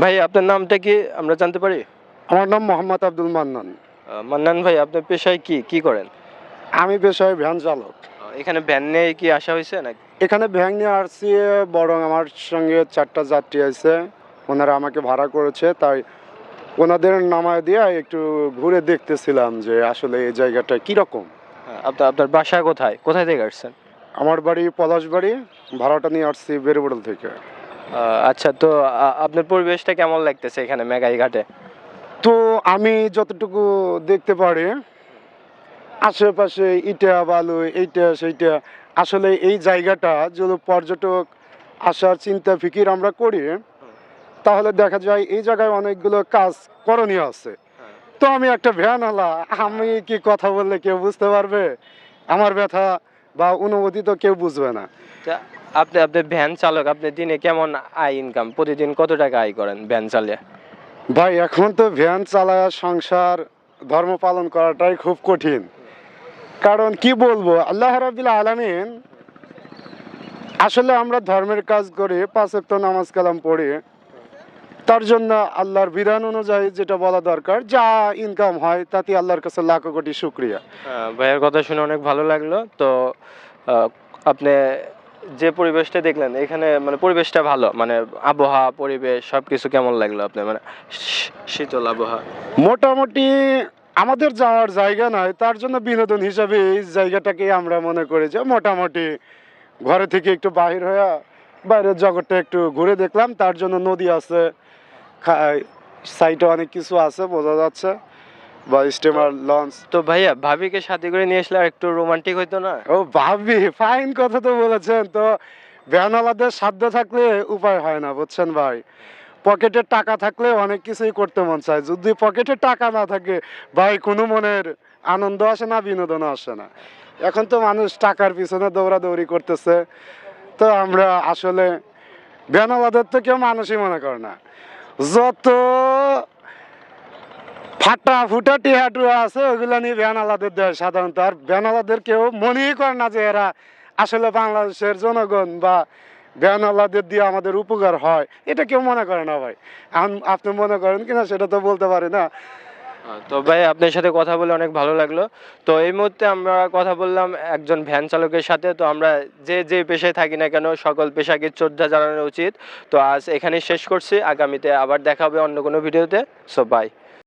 ভাই আপনার নামটা কি আমরা জানতে পারি? আমার নাম মোহাম্মদ আব্দুল মান্নান। মান্নান ভাই, আপনার পেশায় কি করেন? আমি পেশায় ভ্যান চালক। এখানে ভ্যান নিয়ে কি আসা হয়েছে নাকি? এখানে ভ্যান নিয়ে আসছি, বরং আমার সঙ্গে 4টা যাত্রী আছে, ওনারা আমাকে ভাড়া করেছে, তাই ওনাদের নামায় দিয়ে একটু ঘুরে দেখতেছিলাম যে আসলে এই জায়গাটা কীরকম। আপনার বাসা কোথায়, কোথায় থেকে আসছেন? আমার বাড়ি পলাশবাড়ি, ভাড়াটা নিয়ে আসছি বেরুবড়ল থেকে। আচ্ছা, তো আপনার পরিবেশটা কেমন লাগতেছে এখানে মেঘাই ঘাটে? তো আমি যতটুকু দেখতে পারি আশেপাশে ইটা বালু এইটা সেইটা, আসলে এই জায়গাটা যদি পর্যটক আসার চিন্তা ফিকির আমরা করি তাহলে দেখা যায় এই জায়গায় অনেকগুলো কাজ করণীয় আছে। তো আমি একটা ভ্যানওয়ালা, আমি কি কথা বললে কেউ বুঝতে পারবে? আমার ব্যথা বা অনুভূতি তো কেউ বুঝবে না। তা আপনি ভ্যান চালক, আপনি দিনে কেমন আয় ইনকাম, প্রতিদিন কত টাকা আয় করেন ভ্যান চালিয়ে? ভাই এখন তো ভ্যান চালায়া সংসার ধর্ম পালন করাটাই খুব কঠিন। কারণ কি বলবো, আল্লাহ রাব্বিল আলামিন, আসলে আমরা ধর্মের কাজ করি, 5 ওয়াক্ত নামাজ কালাম পড়ি, তার জন্য আল্লাহর বিধান অনুযায়ী যেটা বলা দরকার, যা ইনকাম হয় তাতে আল্লাহর কাছে লাখো কোটি শুকরিয়া। ভাইয়ের কথা শুনে অনেক ভালো লাগলো। তো আপনি যে পরিবেশটা দেখলেন এখানে, মানে পরিবেশটা ভালো, মানে আবহাওয়া পরিবেশ সবকিছু কেমন লাগলো আপনার, মানে শীতল আবহাওয়া? মোটামুটি আমাদের যাওয়ার জায়গা নয়, তার জন্য বিনোদন হিসাবে এই জায়গাটাকে আমরা মনে করি যে মোটামুটি ঘরে থেকে একটু বাহির হয়ে বাইরের জগৎটা একটু ঘুরে দেখলাম। তার জন্য নদী আছে, সাইডে অনেক কিছু আছে বোঝা যাচ্ছে, বা স্টিমার লঞ্চ। তো ভাইয়া, ভাবিকে সাথে করে নিয়ে আসলে আর একটু রোমান্টিক হইতো না? ও ভাবি, ফাইন কথা তো বলেছেন। তো ভ্যানওয়ালাদের সাধ্য থাকলে উপায় হয় না, বুঝছেন ভাই। পকেটে টাকা থাকলে অনেক কিছুই করতে মন চায়, যদি পকেটে টাকা না থাকে ভাই কোনো মনের আনন্দ আসে না, বিনোদন আসে না। এখন তো মানুষ টাকার পিছনে দৌড়াদৌড়ি করতেছে। তো আমরা আসলে ভ্যানওয়ালাদের তো কেউ মানুষই মনে করে না। যত ফাটা ফুটা টিহাটুয়া আছে ওগুলো নিয়ে ভ্যানওয়ালাদের দেয় সাধারণত। আর ভ্যানওয়ালাদের কেউ মনেই করে না যে এরা আসলে বাংলাদেশের জনগণ বা ভ্যানওয়ালাদের দিয়ে আমাদের উপকার হয়, এটা কেউ মনে করে না ভাই। এখন আপনি মনে করেন কিনা সেটা তো বলতে পারি না। তো ভাই, আপনার সাথে কথা বলে অনেক ভালো লাগলো। তো এই মুহূর্তে আমরা কথা বললাম একজন ভ্যান চালকের সাথে। তো আমরা যে পেশায় থাকি না কেন, সকল পেশাকে শ্রদ্ধা জানানো উচিত। তো আজ এখানেই শেষ করছি, আগামীতে আবার দেখা হবে অন্য কোনো ভিডিওতে। So by.